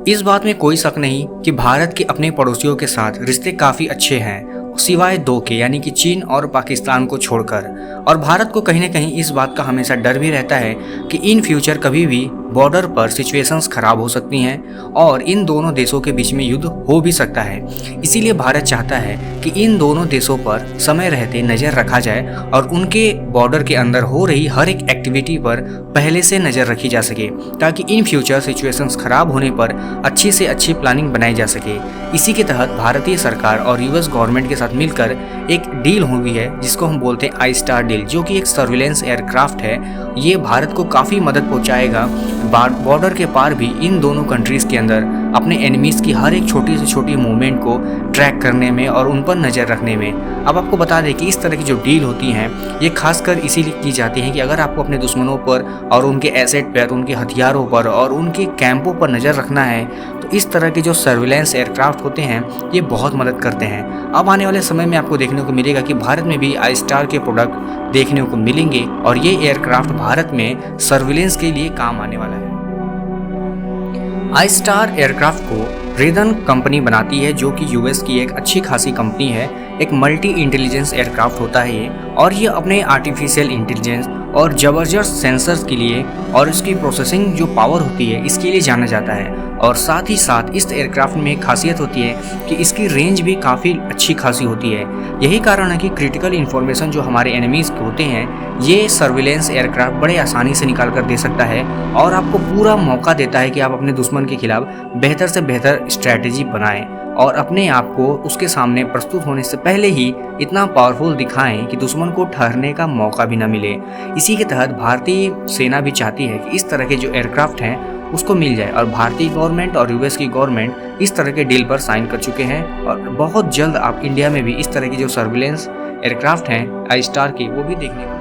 इस बात में कोई शक नहीं कि भारत के अपने पड़ोसियों के साथ रिश्ते काफ़ी अच्छे हैं, सिवाय दो के, यानी कि चीन और पाकिस्तान को छोड़कर। और भारत को कहीं ना कहीं इस बात का हमेशा डर भी रहता है कि इन फ्यूचर कभी भी बॉर्डर पर सिचुएशंस खराब हो सकती हैं और इन दोनों देशों के बीच में युद्ध हो भी सकता है। इसीलिए भारत चाहता है कि इन दोनों देशों पर समय रहते नज़र रखा जाए और उनके बॉर्डर के अंदर हो रही हर एक एक्टिविटी पर पहले से नज़र रखी जा सके, ताकि इन फ्यूचर सिचुएशंस खराब होने पर अच्छी से अच्छी प्लानिंग बनाई जा सके। इसी के तहत भारतीय सरकार और यूएस गवर्नमेंट के साथ मिलकर एक डील हुई है जिसको हम बोलते हैं आई स्टार डील, जो कि एक सर्विलेंस एयरक्राफ्ट है। ये भारत को काफ़ी मदद पहुंचाएगा बॉर्डर के पार भी इन दोनों कंट्रीज़ के अंदर अपने एनिमीज़ की हर एक छोटी से छोटी मूवमेंट को ट्रैक करने में और उन पर नज़र रखने में। अब आपको बता दें कि इस तरह की जो डील होती हैं ये खासकर इसीलिए की जाती हैं कि अगर आपको अपने दुश्मनों पर और उनके एसेट पर, उनके हथियारों पर और उनके कैंपों पर नज़र रखना है, तो इस तरह के जो सर्विलेंस एयरक्राफ्ट होते हैं ये बहुत मदद करते हैं। अब आने वाले समय में आपको देखने को मिलेगा कि भारत में भी आई स्टार के प्रोडक्ट देखने को मिलेंगे और ये एयरक्राफ्ट भारत में सर्विलेंस के लिए काम आने वाला है। आई स्टार एयरक्राफ्ट को रेदन कंपनी बनाती है, जो कि यूएस की एक अच्छी खासी कंपनी है। एक मल्टी इंटेलिजेंस एयरक्राफ्ट होता है ये, और ये अपने आर्टिफिशियल इंटेलिजेंस और ज़बरदस्त सेंसर्स के लिए और इसकी प्रोसेसिंग जो पावर होती है इसके लिए जाना जाता है। और साथ ही साथ इस एयरक्राफ्ट में एक खासियत होती है कि इसकी रेंज भी काफ़ी अच्छी खासी होती है। यही कारण है कि क्रिटिकल इन्फॉर्मेशन जो हमारे एनिमीज़ होते हैं ये सर्विलेंस एयरक्राफ्ट बड़े आसानी से निकाल कर दे सकता है और आपको पूरा मौका देता है कि आप अपने दुश्मन के खिलाफ बेहतर से बेहतर स्ट्रैटेजी बनाएं और अपने आप को उसके सामने प्रस्तुत होने से पहले ही इतना पावरफुल दिखाएं कि दुश्मन को ठहरने का मौका भी न मिले। इसी के तहत भारतीय सेना भी चाहती है कि इस तरह के जो एयरक्राफ्ट हैं उसको मिल जाए, और भारतीय गवर्नमेंट और यूएस की गवर्नमेंट इस तरह के डील पर साइन कर चुके हैं। और बहुत जल्द आप इंडिया में भी इस तरह की जो सर्विलेंस एयरक्राफ्ट हैं आई स्टार की वो भी देखने को।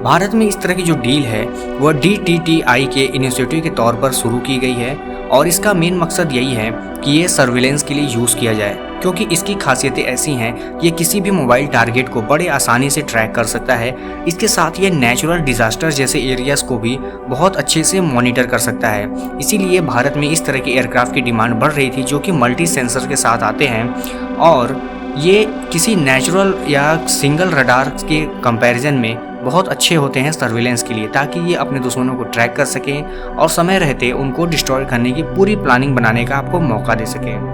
भारत में इस तरह की जो डील है वह DTTI के इनिशिएटिव के तौर पर शुरू की गई है और इसका मेन मकसद यही है कि ये सर्विलेंस के लिए यूज़ किया जाए, क्योंकि इसकी खासियतें ऐसी हैं कि ये किसी भी मोबाइल टारगेट को बड़े आसानी से ट्रैक कर सकता है। इसके साथ ये नेचुरल डिजास्टर जैसे एरियाज को भी बहुत अच्छे से मॉनिटर कर सकता है। इसीलिए भारत में इस तरह के एयरक्राफ्ट की डिमांड बढ़ रही थी जो कि मल्टी सेंसर के साथ आते हैं और ये किसी नेचुरल या सिंगल रडार के कंपैरिजन में बहुत अच्छे होते हैं सर्विलेंस के लिए, ताकि ये अपने दुश्मनों को ट्रैक कर सकें और समय रहते उनको डिस्ट्रॉय करने की पूरी प्लानिंग बनाने का आपको मौका दे सकें।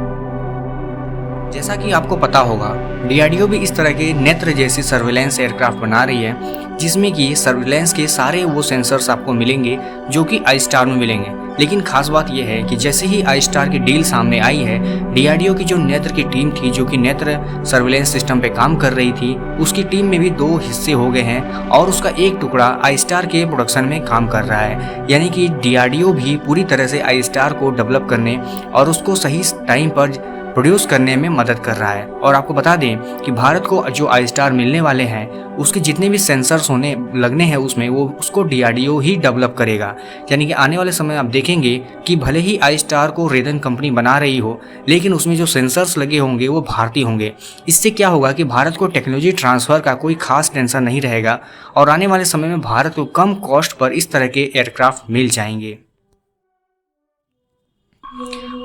जैसा कि आपको पता होगा DRDO भी इस तरह के नेत्र जैसी सर्विलेंस एयरक्राफ्ट बना रही है, जिसमें कि सर्विलेंस के सारे वो सेंसर्स आपको मिलेंगे जो कि आई स्टार में मिलेंगे। लेकिन खास बात यह है कि जैसे ही आई स्टार की डील सामने आई है, DRDO की जो नेत्र की टीम थी जो कि नेत्र सर्विलेंस सिस्टम पे काम कर रही थी, उसकी टीम में भी 2 हिस्से हो गए हैं और उसका एक टुकड़ा आई स्टार के प्रोडक्शन में काम कर रहा है। यानी कि DRDO भी पूरी तरह से आई स्टार को डेवलप करने और उसको सही टाइम पर प्रोड्यूस करने में मदद कर रहा है। और आपको बता दें कि भारत को जो आई स्टार मिलने वाले हैं उसके जितने भी सेंसर्स होने लगने हैं उसमें वो उसको DRDO ही डेवलप करेगा। यानी कि आने वाले समय आप देखेंगे कि भले ही आई स्टार को रेदन कंपनी बना रही हो, लेकिन उसमें जो सेंसर्स लगे होंगे वो भारतीय होंगे। इससे क्या होगा कि भारत को टेक्नोलॉजी ट्रांसफ़र का कोई खास टेंशन नहीं रहेगा और आने वाले समय में भारत को कम कॉस्ट पर इस तरह के एयरक्राफ्ट मिल जाएंगे।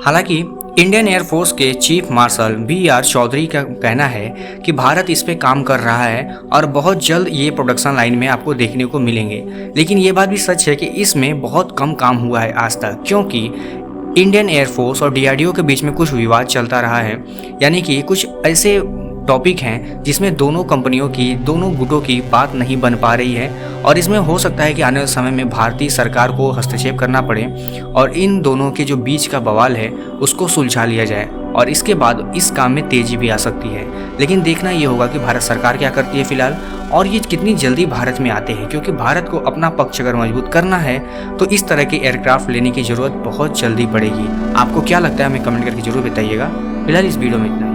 हालांकि इंडियन एयरफोर्स के चीफ मार्शल BR चौधरी का कहना है कि भारत इस पे काम कर रहा है और बहुत जल्द ये प्रोडक्शन लाइन में आपको देखने को मिलेंगे। लेकिन ये बात भी सच है कि इसमें बहुत कम काम हुआ है आज तक, क्योंकि इंडियन एयरफोर्स और DRDO के बीच में कुछ विवाद चलता रहा है। यानी कि कुछ ऐसे टॉपिक हैं जिसमें दोनों कंपनियों की, दोनों गुटों की बात नहीं बन पा रही है और इसमें हो सकता है कि आने वाले समय में भारतीय सरकार को हस्तक्षेप करना पड़े और इन दोनों के जो बीच का बवाल है उसको सुलझा लिया जाए और इसके बाद इस काम में तेजी भी आ सकती है। लेकिन देखना ये होगा कि भारत सरकार क्या करती है फिलहाल और ये कितनी जल्दी भारत में आते हैं, क्योंकि भारत को अपना पक्ष अगर मजबूत करना है तो इस तरह के एयरक्राफ्ट लेने की ज़रूरत बहुत जल्दी पड़ेगी। आपको क्या लगता है हमें कमेंट करके जरूर बताइएगा। फिलहाल इस वीडियो में इतना।